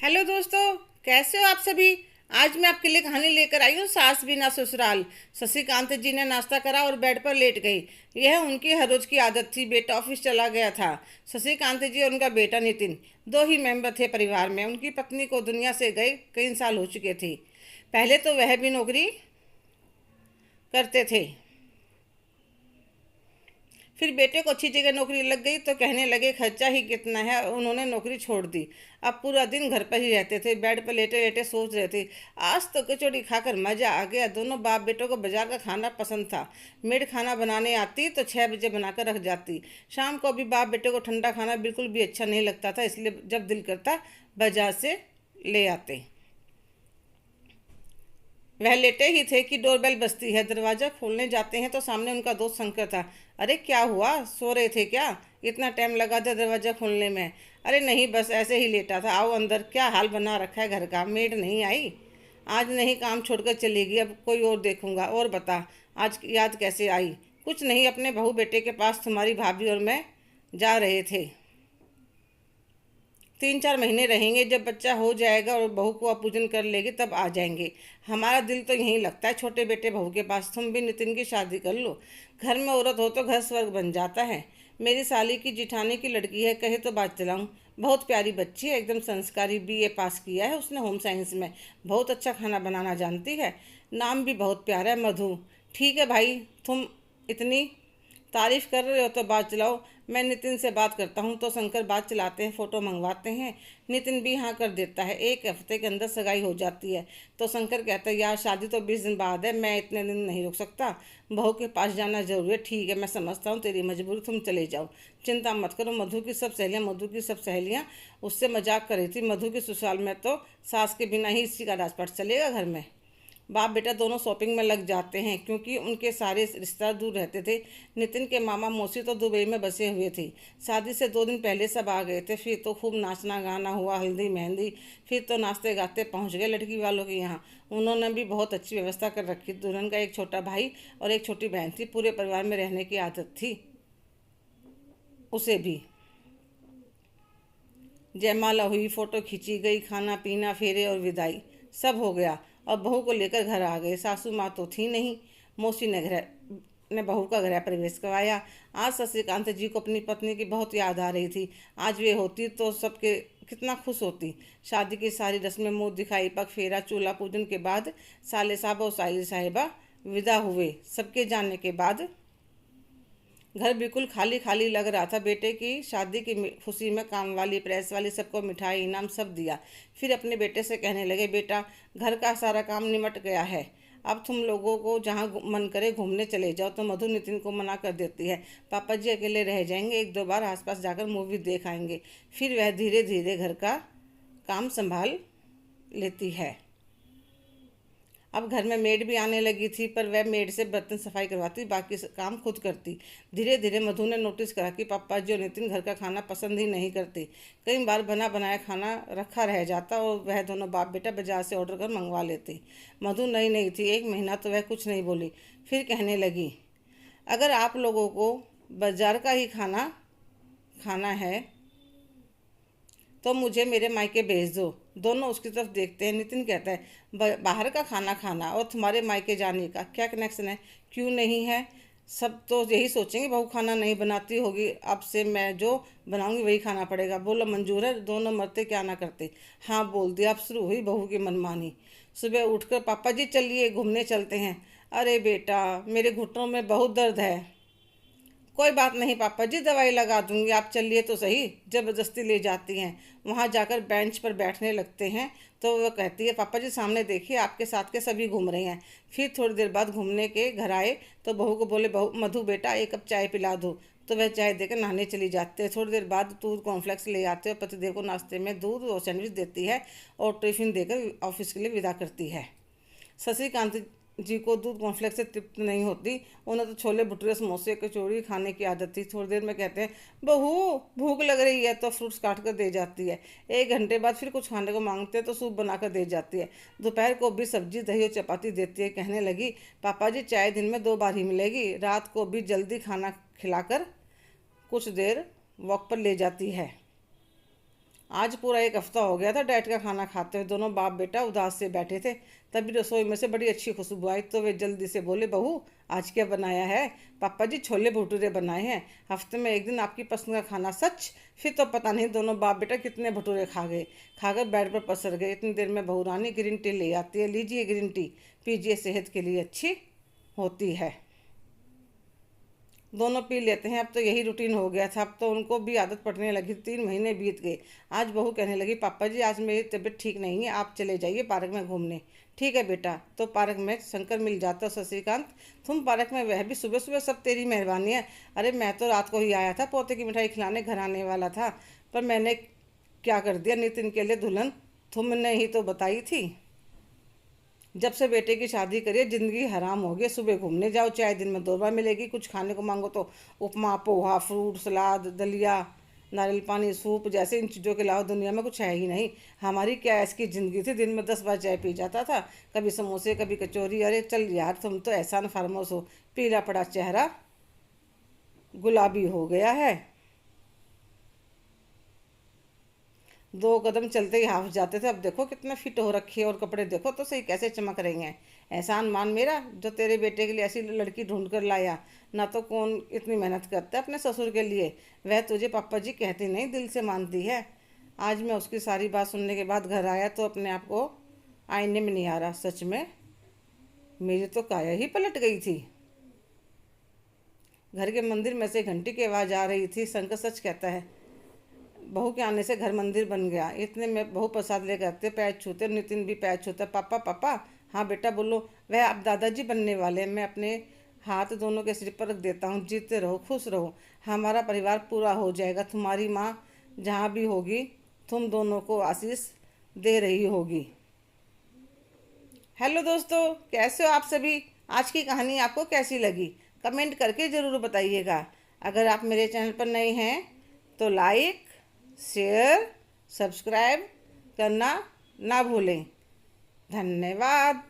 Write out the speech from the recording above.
Hello दोस्तों, कैसे हो आप सभी। आज मैं आपके लिए कहानी लेकर आई हूँ, सास बिना ससुराल। शशिकांत जी ने नाश्ता करा और बेड पर लेट गई। यह उनकी हर रोज की आदत थी। बेटा ऑफिस चला गया था। शशिकांत जी और उनका बेटा नितिन, दो ही मेंबर थे परिवार में। उनकी पत्नी को दुनिया से गए कई साल हो चुके थे। पहले तो वह भी नौकरी करते थे, फिर बेटे को अच्छी जगह नौकरी लग गई तो कहने लगे खर्चा ही कितना है, और उन्होंने नौकरी छोड़ दी। अब पूरा दिन घर पर ही रहते थे। बेड पर लेटे लेटे सोच रहे थे, आज तो कचौड़ी खाकर मजा आ गया। दोनों बाप बेटों को बाजार का खाना पसंद था। मेड खाना बनाने आती तो 6 बजे बनाकर रख जाती। शाम को भी बाप बेटे को ठंडा खाना बिल्कुल भी अच्छा नहीं लगता था, इसलिए जब दिल करता बाजार से ले आते। वह लेटे ही थे कि डोरबेल बजती है। दरवाजा खोलने जाते हैं तो सामने उनका दोस्त शंकर था। अरे क्या हुआ, सो रहे थे क्या? इतना टाइम लगा था दरवाजा खोलने में। अरे नहीं, बस ऐसे ही लेटा था। आओ अंदर। क्या हाल बना रखा है घर का, मेड नहीं आई? आज नहीं, काम छोड़कर चली गई, अब कोई और देखूंगा। और बता, आज याद कैसे आई? कुछ नहीं, अपने बहू बेटे के पास तुम्हारी भाभी और मैं जा रहे थे। 3-4 महीने रहेंगे, जब बच्चा हो जाएगा और बहू को पूजन कर लेगी तब आ जाएंगे। हमारा दिल तो यहीं लगता है छोटे बेटे बहू के पास। तुम भी नितिन की शादी कर लो। घर में औरत हो तो घर स्वर्ग बन जाता है। मेरी साली की जिठानी की लड़की है, कहे तो बात चलाऊं। बहुत प्यारी बच्ची है, एकदम संस्कारी। बीए पास किया है उसने होम साइंस में। बहुत अच्छा खाना बनाना जानती है। नाम भी बहुत प्यारा है, मधु। ठीक है भाई, तुम इतनी तारीफ कर रहे हो तो बात चलाओ। मैं नितिन से बात करता हूँ। तो शंकर बात चलाते हैं, फ़ोटो मंगवाते हैं। नितिन भी हाँ कर देता है। 1 हफ्ते के अंदर सगाई हो जाती है। तो शंकर कहता है, यार शादी तो 20 दिन बाद है, मैं इतने दिन नहीं रुक सकता। बहू के पास जाना जरूरी है। ठीक है, मैं समझता हूँ तेरी मजबूरी, तुम चले जाओ। चिंता मत करो। मधु की सब सहेलियाँ उससे मजाक कर रही थी। मधु के ससुराल में तो सास के बिना ही इसी का राजपाट चलेगा घर में। बाप बेटा दोनों शॉपिंग में लग जाते हैं, क्योंकि उनके सारे रिश्तेदार दूर रहते थे। नितिन के मामा मौसी तो दुबई में बसे हुए थे। शादी से 2 दिन पहले सब आ गए थे। फिर तो खूब नाचना गाना हुआ, हल्दी मेहंदी। फिर तो नाचते गाते पहुंच गए लड़की वालों के यहाँ। उन्होंने भी बहुत अच्छी व्यवस्था कर रखी। दुल्हन का एक छोटा भाई और एक छोटी बहन थी। पूरे परिवार में रहने की आदत थी उसे भी। जयमाला हुई, फोटो खींची गई, खाना पीना, फेरे और विदाई सब हो गया। और बहू को लेकर घर आ गए। सासू माँ तो थी नहीं। मौसी ने बहू का गृह प्रवेश करवाया। आज शशिकांत जी को अपनी पत्नी की बहुत याद आ रही थी। आज वे होती तो सबके कितना खुश होती। शादी की सारी रस्में मुंह दिखाई, पग फेरा, चूल्हा पूजन के बाद साले साहब और साली साहिबा विदा हुए। सबके जाने के बाद घर बिल्कुल खाली खाली लग रहा था। बेटे की शादी की खुशी में काम वाली, प्रेस वाली सबको मिठाई इनाम सब दिया। फिर अपने बेटे से कहने लगे, बेटा घर का सारा काम निमट गया है, अब तुम लोगों को जहाँ मन करे घूमने चले जाओ। तो मधु नितिन को मना कर देती है। पापा जी अकेले रह जाएंगे, 1-2 बार आसपास जाकर मूवी देख आएंगे। फिर वह धीरे धीरे घर का काम संभाल लेती है। अब घर में मेड भी आने लगी थी, पर वह मेड से बर्तन सफाई करवाती, बाकी काम खुद करती। धीरे धीरे मधु ने नोटिस करा कि पापा जी और नितिन घर का खाना पसंद ही नहीं करते। कई बार बना बनाया खाना रखा रह जाता और वह दोनों बाप बेटा बाजार से ऑर्डर कर मंगवा लेते। मधु नई नई थी, 1 महीना तो वह कुछ नहीं बोली। फिर कहने लगी, अगर आप लोगों को बाजार का ही खाना खाना है तो मुझे मेरे मायके भेज दो। दोनों उसकी तरफ देखते हैं। नितिन कहता है, बाहर का खाना खाना और तुम्हारे मायके जाने का क्या कनेक्शन है? क्यों नहीं है? सब तो यही सोचेंगे बहू खाना नहीं बनाती होगी, अब से मैं जो बनाऊंगी वही खाना पड़ेगा। बोलो मंजूर है? दोनों मरते क्या ना करते। हाँ बोल दिया। अब शुरू हुई बहू की मनमानी। सुबह उठकर, पापा जी चलिए घूमने चलते हैं। अरे बेटा, मेरे घुटनों में बहुत दर्द है। कोई बात नहीं पापा जी, दवाई लगा दूंगी, आप चलिए तो सही। जबरदस्ती ले जाती हैं। वहाँ जाकर बेंच पर बैठने लगते हैं तो वह कहती है, पापा जी सामने देखिए, आपके साथ के सभी घूम रहे हैं। फिर थोड़ी देर बाद घूमने के घर आए तो बहू को बोले, बहू मधु बेटा 1 कप चाय पिला दो। तो वह चाय देकर नहाने चली जाती है। थोड़ी देर बाद दूध कॉर्नफ्लेक्स ले आते हैं। पतिदेव को नाश्ते में दूध और सैंडविच देती है और टिफिन देकर ऑफिस के लिए विदा करती है। शशिकांत जी को दूध कॉर्नफ्लेक्स से तृप्त नहीं होती। उन्हें तो छोले भटूरे समोसे कचौड़ी खाने की आदत थी। थोड़ी देर में कहते हैं, बहू भूख लग रही है, तो फ्रूट्स काट कर दे जाती है। 1 घंटे बाद फिर कुछ खाने को मांगते हैं तो सूप बनाकर दे जाती है। दोपहर को भी सब्जी दही और चपाती देती है। कहने लगी, पापा जी चाय दिन में 2 बार ही मिलेगी। रात को भी जल्दी खाना खिलाकर कुछ देर वॉक पर ले जाती है। आज पूरा एक हफ्ता हो गया था डाइट का खाना खाते हुए। दोनों बाप बेटा उदास से बैठे थे, तभी रसोई में से बड़ी अच्छी खुशबू आई तो वे जल्दी से बोले, बहू आज क्या बनाया है? पापा जी छोले भटूरे बनाए हैं, हफ्ते में एक दिन आपकी पसंद का खाना। सच? फिर तो पता नहीं दोनों बाप बेटा कितने भटूरे खा गए। खाकर बेड पर पसर गए। इतनी देर में बहू रानी ग्रीन टी ले आती है। लीजिए ग्रीन टी पीजिए, सेहत के लिए अच्छी होती है। दोनों पी लेते हैं। अब तो यही रूटीन हो गया था। अब तो उनको भी आदत पड़ने लगी। 3 महीने बीत गए। आज बहू कहने लगी, पापा जी आज मेरी तबीयत ठीक नहीं है, आप चले जाइए पार्क में घूमने। ठीक है बेटा। तो पार्क में शंकर मिल जाता। शशिकांत तुम पार्क में, वह भी सुबह सुबह? सब तेरी मेहरबानी है। अरे मैं तो रात को ही आया था, पोते की मिठाई खिलाने घर आने वाला था, पर मैंने क्या कर दिया, नितिन के लिए दुल्हन तुमने ही तो बताई थी। जब से बेटे की शादी करिए जिंदगी हराम हो गई। सुबह घूमने जाओ, चाय दिन में 2 बार मिलेगी, कुछ खाने को मांगो तो उपमा पोहा फ्रूट सलाद दलिया नारियल पानी सूप जैसे इन चीज़ों के अलावा दुनिया में कुछ है ही नहीं। हमारी क्या ऐसी ज़िंदगी थी, दिन में 10 बार चाय पी जाता था, कभी समोसे कभी कचौरी। अरे चल यार, तुम तो एहसान फरमोश हो। पीला पड़ा चेहरा गुलाबी हो गया है। 2 कदम चलते ही हाफ जाते थे, अब देखो कितने फिट हो रखी है, और कपड़े देखो तो सही कैसे चमक रही हैं। एहसान मान मेरा, जो तेरे बेटे के लिए ऐसी लड़की ढूंढ कर लाया। ना तो कौन इतनी मेहनत करता है अपने ससुर के लिए। वह तुझे पापा जी कहती नहीं, दिल से मानती है। आज मैं उसकी सारी बात सुनने के बाद घर आया तो अपने आप को आईने में नहीं आ रहा। सच में मेरी तो काया ही पलट गई थी। घर के मंदिर में से घंटी की आवाज़ आ रही थी। शंकर सच कहता है, बहू के आने से घर मंदिर बन गया। इतने में बहू प्रसाद लेकर आते, पैर छूते, नितिन भी पैर छूता। पापा पापा। हाँ बेटा बोलो। वह अब दादाजी बनने वाले हैं। मैं अपने हाथ दोनों के सिर पर रख देता हूँ। जीते रहो, खुश रहो, हमारा परिवार पूरा हो जाएगा। तुम्हारी माँ जहाँ भी होगी तुम दोनों को आशीष दे रही होगी। हेलो दोस्तों, कैसे हो आप सभी? आज की कहानी आपको कैसी लगी कमेंट करके ज़रूर बताइएगा। अगर आप मेरे चैनल पर नए हैं तो लाइक शेयर सब्सक्राइब करना ना भूलें। धन्यवाद।